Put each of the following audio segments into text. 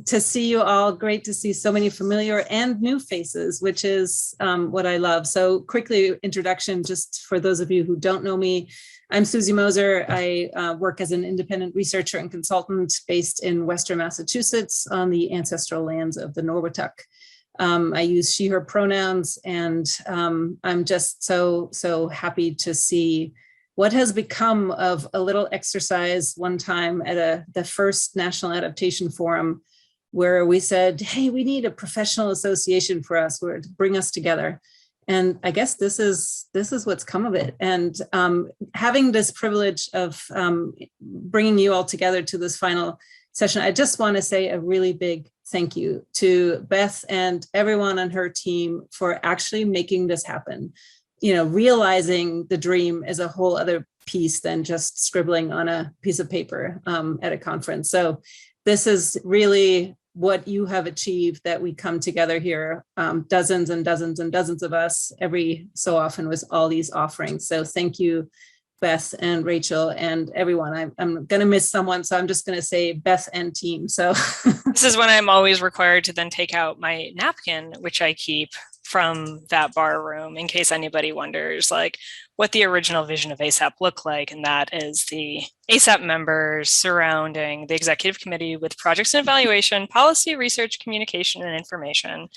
to see you all. Great to see so many familiar and new faces, which is what I love. So quickly introduction, just for those of you who don't know me. I'm Susie Moser. I work as an independent researcher and consultant based in Western Massachusetts on the ancestral lands of the Norwottuck. I use she, her pronouns, and I'm just so happy to see what has become of a little exercise one time at the first National Adaptation Forum, where we said, hey, we need a professional association for us, to bring us together. And I guess this is what's come of it. And having this privilege of bringing you all together to this final session, I just want to say a really big thank you to Beth and everyone on her team for actually making this happen. You know, realizing the dream is a whole other piece than just scribbling on a piece of paper at a conference. So this is really what you have achieved, that we come together here, dozens and dozens and dozens of us every so often with all these offerings. So thank you, Beth and Rachel and everyone. I'm going to miss someone, so I'm just going to say Beth and team. So this is when I'm always required to then take out my napkin, which I keep from that bar room, in case anybody wonders like what the original vision of ASAP looked like. And that is the ASAP members surrounding the executive committee with projects and evaluation, policy, research, communication, and information,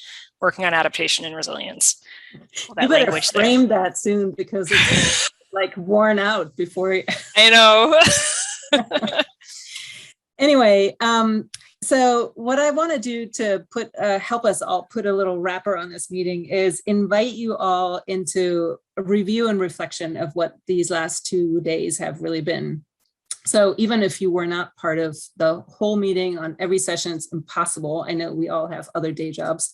working on adaptation and resilience. You better frame that soon, because it's like worn out before. I know. Anyway, so what I want to do to help us all put a little wrapper on this meeting is invite you all into a review and reflection of what these last 2 days have really been. So even if you were not part of the whole meeting on every session, it's impossible. I know we all have other day jobs.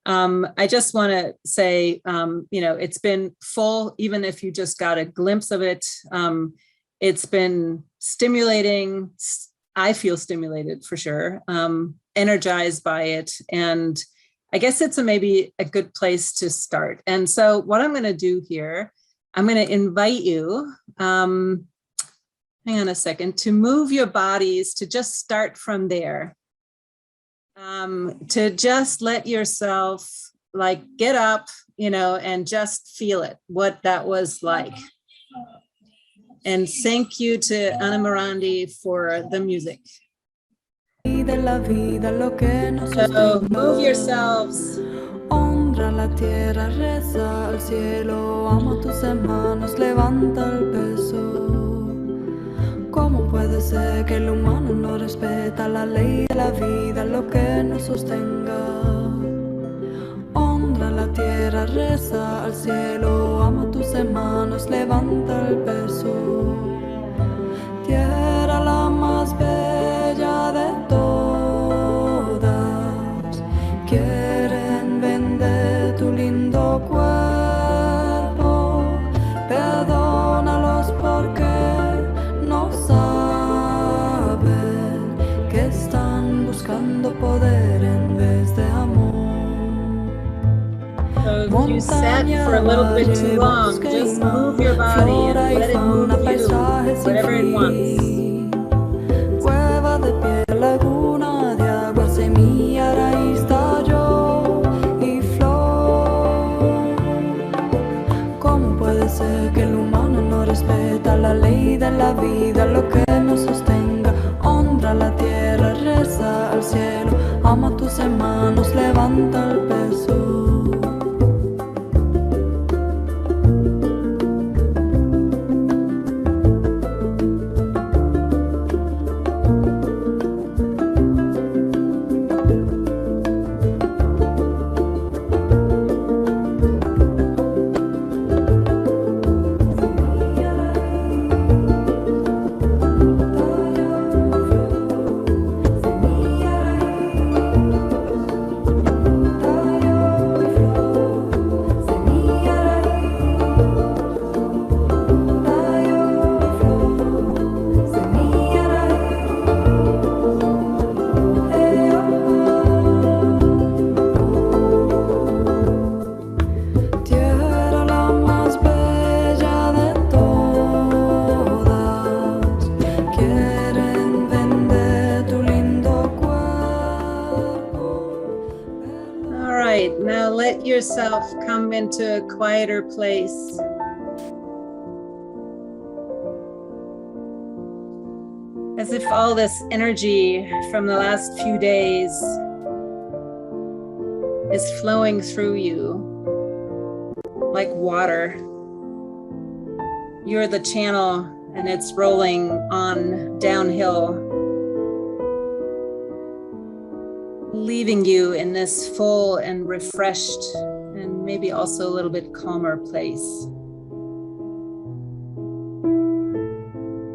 I just want to say, you know, it's been full, even if you just got a glimpse of it. It's been stimulating. I feel stimulated for sure, energized by it. And I guess it's maybe a good place to start. And so what I'm going to do here, I'm going to invite you, hang on a second, to move your bodies, to just start from there. To just let yourself like get up, you know, and just feel it, what that was like. And thank you to Anna Morandi for the music. So move yourselves. Honra la tierra, reza al cielo, ama tus hermanos, levanta el peso. ¿Cómo puede ser que el humano no respeta la ley de la vida, lo que nos sostenga? Honra la tierra, reza al cielo, ama tus hermanos, levanta el peso. Tierra la más bella de todas, quieren vender tu lindo cuerpo, perdónalos porque no saben que están buscando poder en vez de amor. So if you sat for a little bit too long, just move your body and let it move you, whatever it wants. Cueva de piel, laguna de agua, semilla, raíz, tallo y flor. ¿Cómo puede ser que el humano no respeta la ley de la vida, lo que nos sostenga? Honra la tierra, reza al cielo, ama a tus hermanos, levanta el peso. Now let yourself come into a quieter place. As if all this energy from the last few days is flowing through you like water. You're the channel and it's rolling on downhill, leaving you in this full and refreshed and maybe also a little bit calmer place.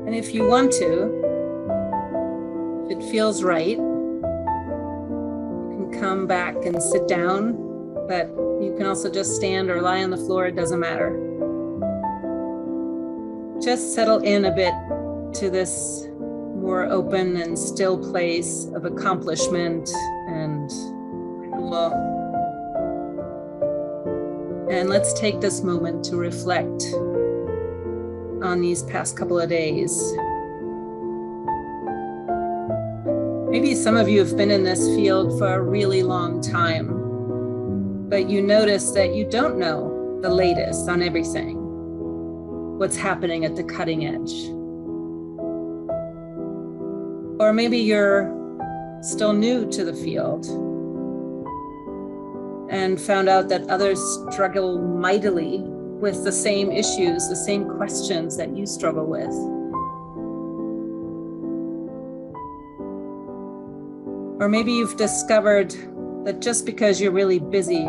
And if you want to, if it feels right, you can come back and sit down, but you can also just stand or lie on the floor, it doesn't matter. Just settle in a bit to this more open and still place of accomplishment and renewal. And let's take this moment to reflect on these past couple of days. Maybe some of you have been in this field for a really long time, but you notice that you don't know the latest on everything, what's happening at the cutting edge. Or maybe you're still new to the field and found out that others struggle mightily with the same issues, the same questions that you struggle with. Or maybe you've discovered that just because you're really busy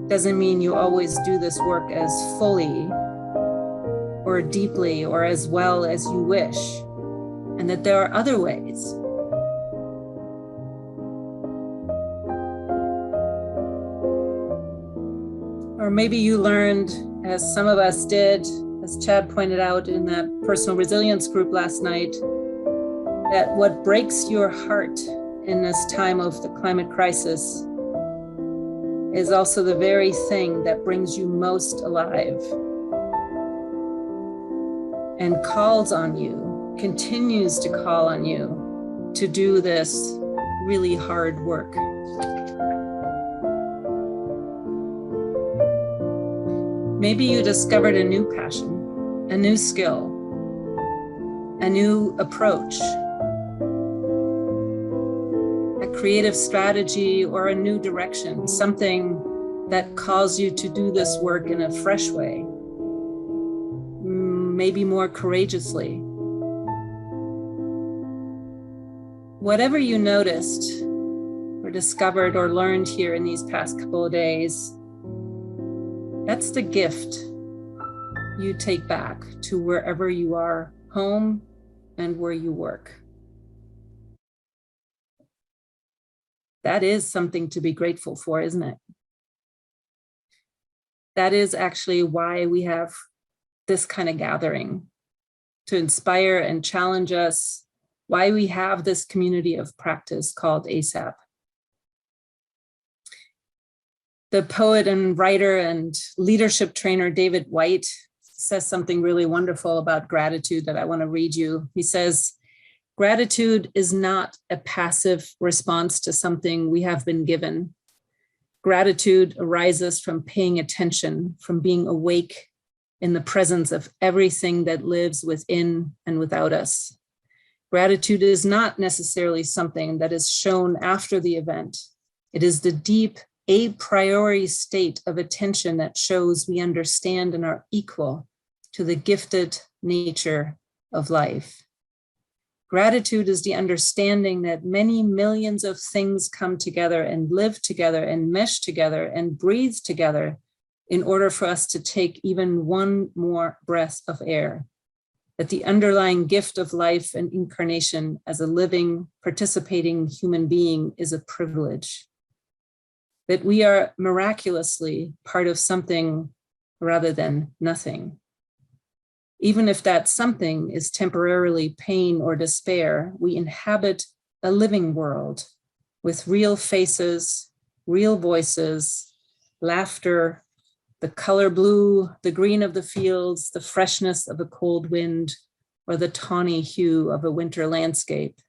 doesn't mean you always do this work as fully or deeply or as well as you wish, and that there are other ways. Or maybe you learned, as some of us did, as Chad pointed out in that personal resilience group last night, that what breaks your heart in this time of the climate crisis is also the very thing that brings you most alive and calls on you, continues to call on you to do this really hard work. Maybe you discovered a new passion, a new skill, a new approach, a creative strategy or a new direction, something that calls you to do this work in a fresh way, maybe more courageously. Whatever you noticed or discovered or learned here in these past couple of days, that's the gift you take back to wherever you are, home and where you work. That is something to be grateful for, isn't it? That is actually why we have this kind of gathering, to inspire and challenge us, why we have this community of practice called ASAP. The poet and writer and leadership trainer David White says something really wonderful about gratitude that I want to read you. He says, "Gratitude is not a passive response to something we have been given. Gratitude arises from paying attention, from being awake in the presence of everything that lives within and without us. Gratitude is not necessarily something that is shown after the event. It is the deep a priori state of attention that shows we understand and are equal to the gifted nature of life. Gratitude is the understanding that many millions of things come together and live together and mesh together and breathe together in order for us to take even one more breath of air. That the underlying gift of life and incarnation as a living, participating human being is a privilege. That we are miraculously part of something rather than nothing. Even if that something is temporarily pain or despair, we inhabit a living world with real faces, real voices, laughter, the color blue, the green of the fields, the freshness of a cold wind, or the tawny hue of a winter landscape.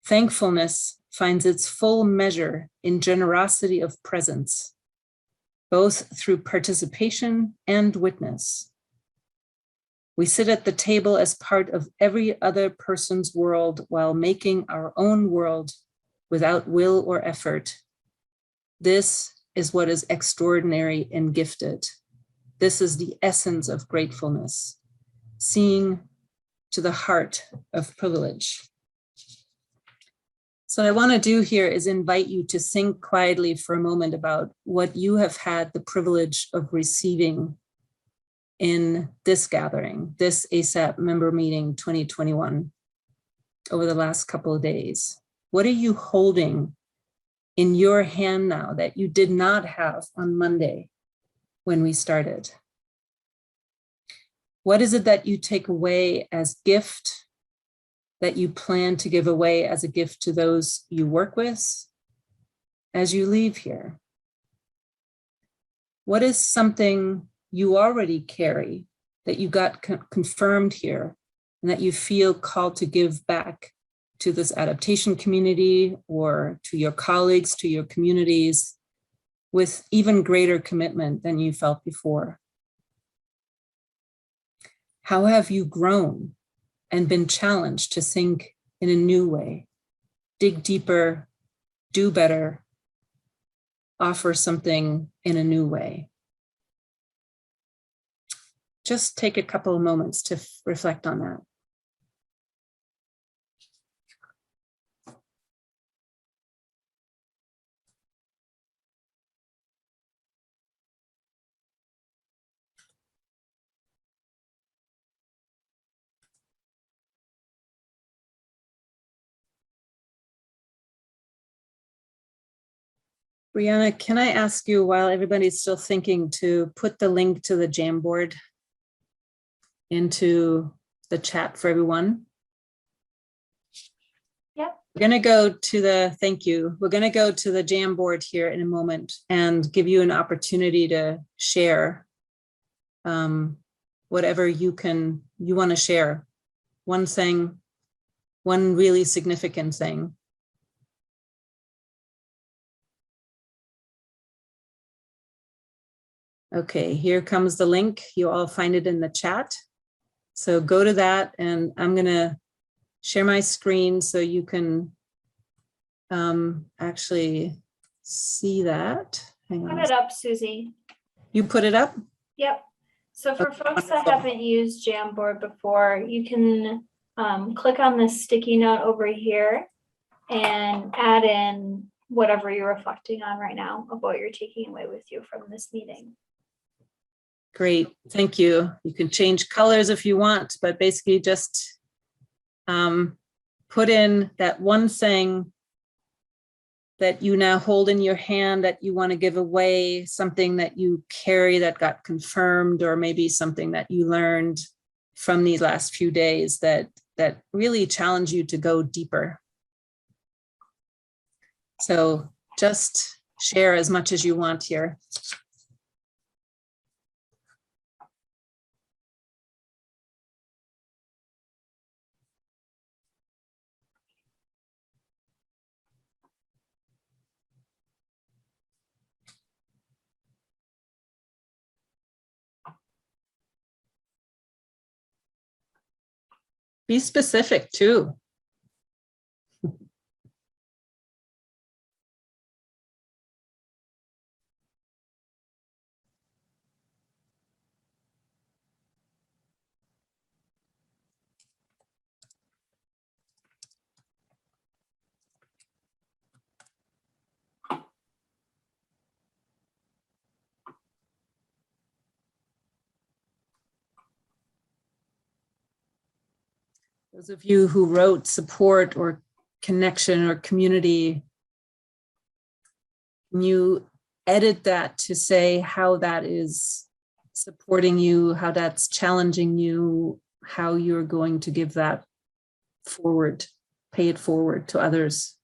Thankfulness finds its full measure in generosity of presence, both through participation and witness. We sit at the table as part of every other person's world while making our own world without will or effort. This is what is extraordinary and gifted. This is the essence of gratefulness, seeing to the heart of privilege. So what I want to do here is invite you to think quietly for a moment about what you have had the privilege of receiving in this gathering, this ASAP member meeting 2021, over the last couple of days. What are you holding in your hand now that you did not have on Monday when we started? What is it that you take away as gift that you plan to give away as a gift to those you work with as you leave here? What is something you already carry that you got confirmed here and that you feel called to give back to this adaptation community or to your colleagues, to your communities, with even greater commitment than you felt before? How have you grown and been challenged to think in a new way, dig deeper, do better, offer something in a new way? Just take a couple of moments to reflect on that. Brianna, can I ask you, while everybody's still thinking, to put the link to the Jamboard into the chat for everyone? Yep. We're going to go to the, thank you. We're going to go to the Jamboard here in a moment and give you an opportunity to share whatever you want to share. One thing, one really significant thing. Okay, here comes the link. You all find it in the chat. So go to that, and I'm going to share my screen so you can actually see that. Hang on. Put it up, Susie. You put it up? Yep. So for Okay, folks that wonderful. haven't used Jamboard before, you can click on this sticky note over here and add in whatever you're reflecting on right now of what you're taking away with you from this meeting. Great, thank you. You can change colors if you want, but basically just put in that one thing that you now hold in your hand that you want to give away, something that you carry that got confirmed, or maybe something that you learned from these last few days that really challenge you to go deeper. So just share as much as you want here. Be specific too. Those of you who wrote support or connection or community, can you edit that to say how that is supporting you, how that's challenging you, how you're going to give that forward, pay it forward to others?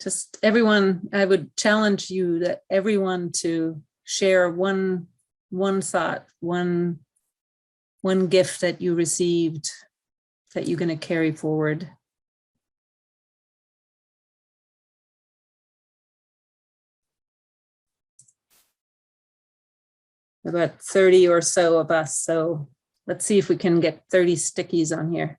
just everyone, I would challenge you that everyone to share one thought, one gift that you received that you're going to carry forward. About 30 or so of us. So let's see if we can get 30 stickies on here.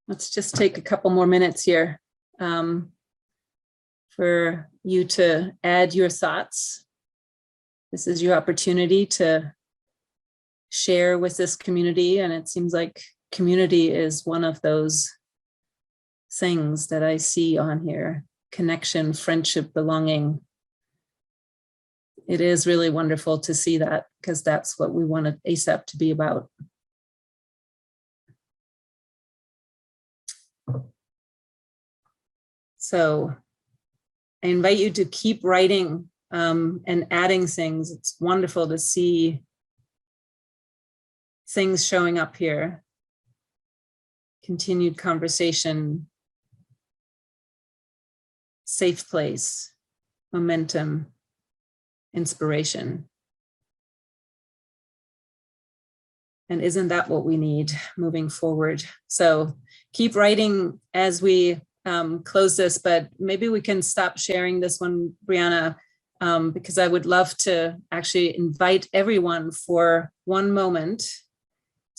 Let's just take a couple more minutes here for you to add your thoughts. This is your opportunity to share with this community, and it seems like community is one of those things that I see on here. Connection, friendship, belonging. It is really wonderful to see that, because that's what we wanted ASAP to be about. So I invite you to keep writing and adding things. It's wonderful to see things showing up here. Continued conversation, safe place, momentum, inspiration. And isn't that what we need moving forward? So keep writing as we close this, but maybe we can stop sharing this one, Brianna, because I would love to actually invite everyone for one moment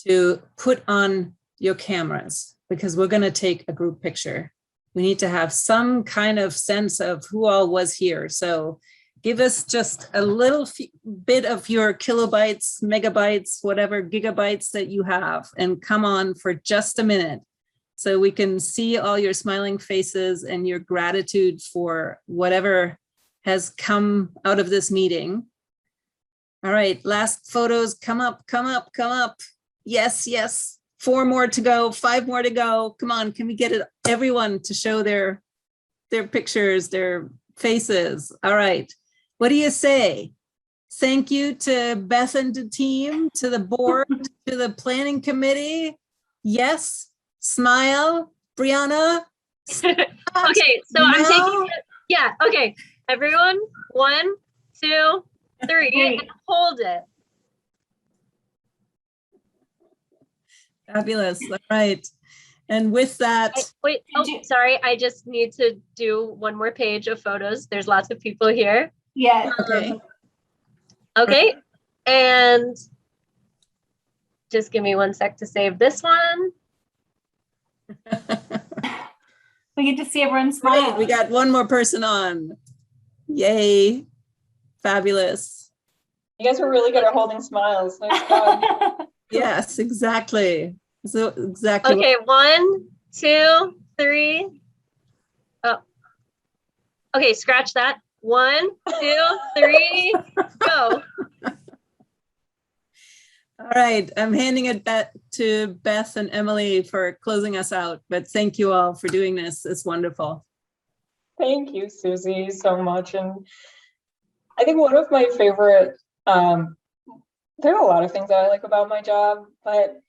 to put on your cameras, because we're going to take a group picture. We need to have some kind of sense of who all was here. So give us just a little bit of your kilobytes, megabytes, whatever gigabytes that you have, and come on for just a minute, so we can see all your smiling faces and your gratitude for whatever has come out of this meeting. All right, last photos, come up, come up, come up. Yes, yes, 4 more to go, 5 more to go. Come on, can we get it, everyone to show their pictures, their faces? All right, what do you say? Thank you to Beth and the team, to the board, to the planning committee. Yes. Smile, Brianna. Okay, so I'm taking it. Yeah, okay. Everyone, 1, 2, 3, and hold it. Fabulous. All right. And with that. Wait, oh, sorry. I just need to do one more page of photos. There's lots of people here. Yeah. Okay. Okay. And just give me 1 sec to save this one. We get to see everyone smile. Great, we got one more person on. Yay. Fabulous. You guys were really good at holding smiles. Nice job. Yes, exactly. So exactly. Okay, 1, 2, 3. Oh. Okay, scratch that. 1, 2, 3, go. All right, I'm handing it back to Beth and Emily for closing us out, but thank you all for doing this. It's wonderful. Thank you, Susie, so much. And I think one of my favorite, there are a lot of things that I like about my job, but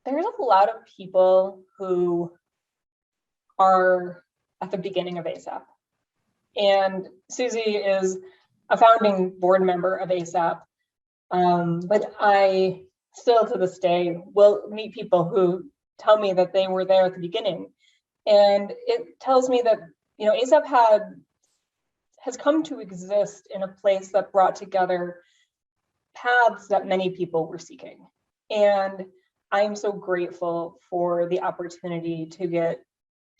there's a lot of people who are at the beginning of ASAP. And Susie is a founding board member of ASAP. But I still to this day will meet people who tell me that they were there at the beginning. And it tells me that, you know, ASAP has come to exist in a place that brought together paths that many people were seeking. And I'm so grateful for the opportunity to get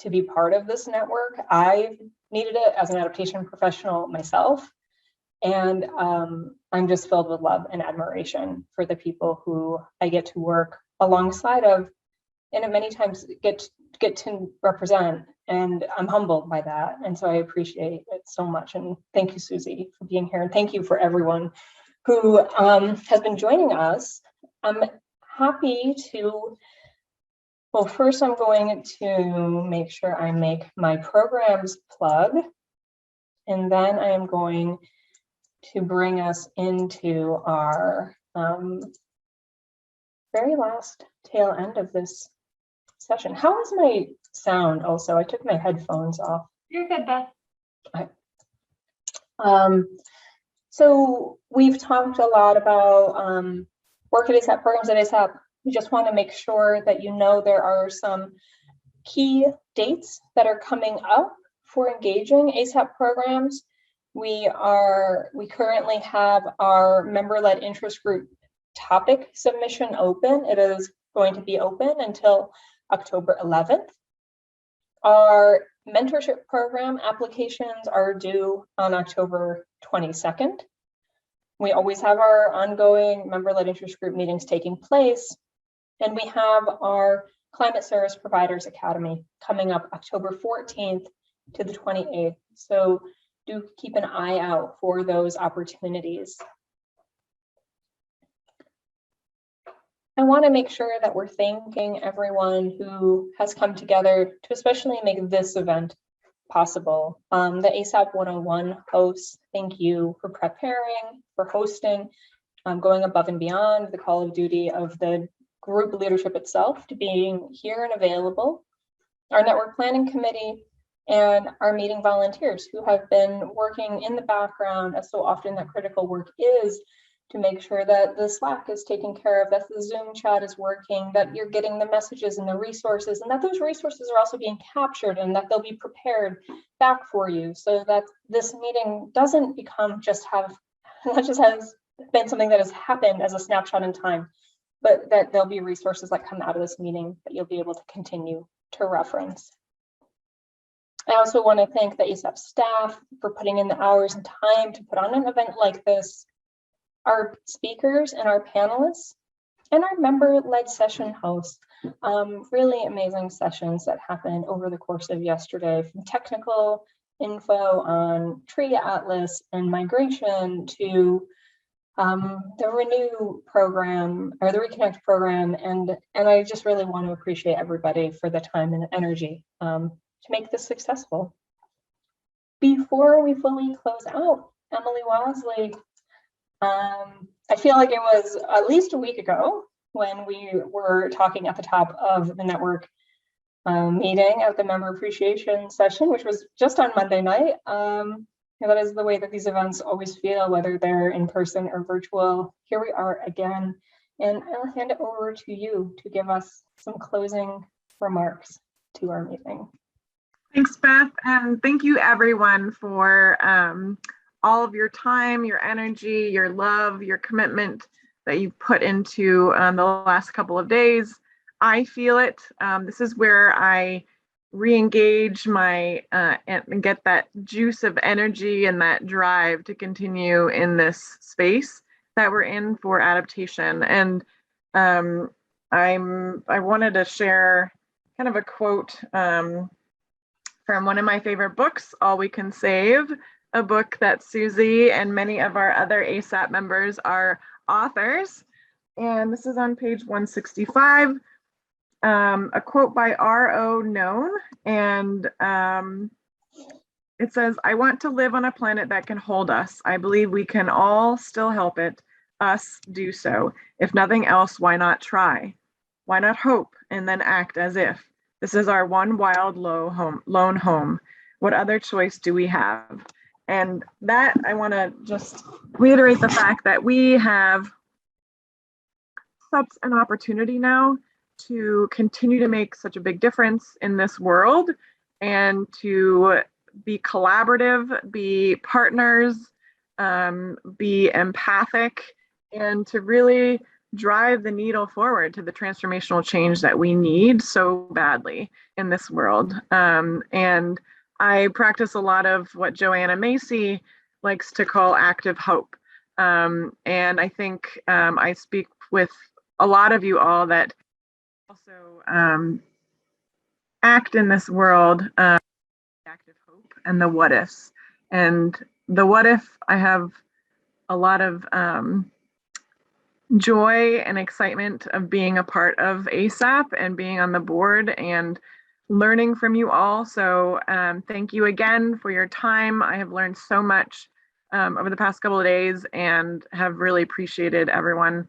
to be part of this network. I needed it as an adaptation professional myself. And I'm just filled with love and admiration for the people who I get to work alongside of and many times get to represent, and I'm humbled by that. And so I appreciate it so much. And thank you, Susie, for being here. And thank you for everyone who has been joining us. I'm happy to, well, first I'm going to make sure I make my programs plug, and then I am going to bring us into our very last tail end of this session. How is my sound also? I took my headphones off. You're good, Beth. So we've talked a lot about work at ASAP, programs at ASAP. We just want to make sure that you know there are some key dates that are coming up for engaging ASAP programs. We currently have our member-led interest group topic submission open. It is going to be open until October 11th. Our mentorship program applications are due on October 22nd. We always have our ongoing member-led interest group meetings taking place. And we have our Climate Service Providers Academy coming up October 14th to the 28th. So do keep an eye out for those opportunities. I want to make sure that we're thanking everyone who has come together to especially make this event possible. The ASAP 101 hosts, thank you for preparing, for hosting, going above and beyond the call of duty of the group leadership itself to being here and available. Our network planning committee and our meeting volunteers who have been working in the background, as so often that critical work is, to make sure that the Slack is taken care of, that the Zoom chat is working, that you're getting the messages and the resources, and that those resources are also being captured and that they'll be prepared back for you, so that this meeting doesn't become not just has been something that has happened as a snapshot in time, but that there'll be resources that come out of this meeting that you'll be able to continue to reference. I also want to thank the ASAP staff for putting in the hours and time to put on an event like this, our speakers and our panelists, and our member-led session hosts. Really amazing sessions that happened over the course of yesterday, from technical info on Tree Atlas and migration to the Renew program or the Reconnect program. And I just really want to appreciate everybody for the time and energy to make this successful. Before we fully close out, Emily Wasley, I feel like it was at least a week ago when we were talking at the top of the network meeting at the member appreciation session, which was just on Monday night. That is the way that these events always feel, whether they're in person or virtual. Here we are again, and I'll hand it over to you to give us some closing remarks to our meeting. Thanks, Beth, and thank you everyone for all of your time, your energy, your love, your commitment that you put into the last couple of days. I feel it. This is where I re-engage my and get that juice of energy and that drive to continue in this space that we're in for adaptation. And I wanted to share kind of a quote from one of my favorite books, All We Can Save, a book that Susie and many of our other ASAP members are authors. And this is on page 165, a quote by R.O. Known. And it says, "I want to live on a planet that can hold us. I believe we can all still help it, us do so. If nothing else, why not try? Why not hope and then act as if? This is our one wild lone home. What other choice do we have?" And that, I want to just reiterate the fact that we have such an opportunity now to continue to make such a big difference in this world and to be collaborative, be partners, be empathic, and to really drive the needle forward to the transformational change that we need so badly in this world. And I practice a lot of what Joanna Macy likes to call active hope. And I think I speak with a lot of you all that also act in this world, active hope and the what ifs. And the what if, I have a lot of joy and excitement of being a part of ASAP and being on the board and learning from you all. So thank you again for your time. I have learned so much over the past couple of days and have really appreciated everyone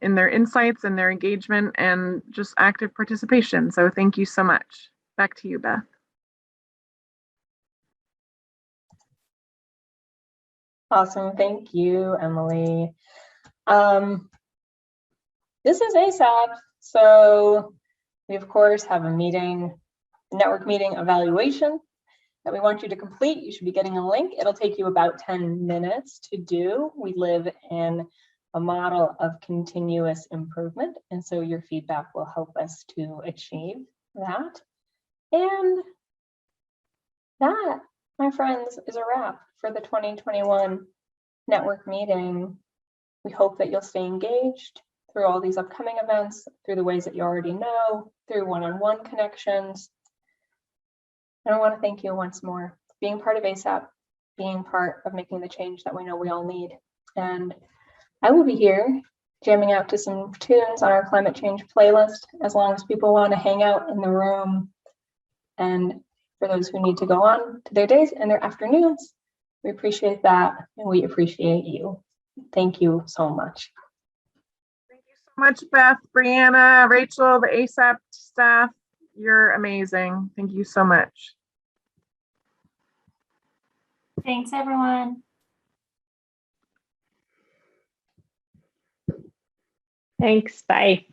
in their insights and their engagement and just active participation. So thank you so much. Back to you, Beth. Awesome. Thank you, Emily. This is ASAP. So we, of course, have a meeting, network meeting evaluation that we want you to complete. You should be getting a link. It'll take you about 10 minutes to do. We live in a model of continuous improvement, and so your feedback will help us to achieve that. And that, my friends, is a wrap for the 2021 network meeting. We hope that you'll stay engaged through all these upcoming events, through the ways that you already know, through one-on-one connections. And I want to thank you once more for being part of ASAP, being part of making the change that we know we all need. And I will be here jamming out to some tunes on our climate change playlist, as long as people want to hang out in the room. And for those who need to go on to their days and their afternoons, we appreciate that, and we appreciate you. Thank you so much. Thank you so much, Beth, Brianna, Rachel, the ASAP staff. You're amazing. Thank you so much. Thanks, everyone. Thanks. Bye.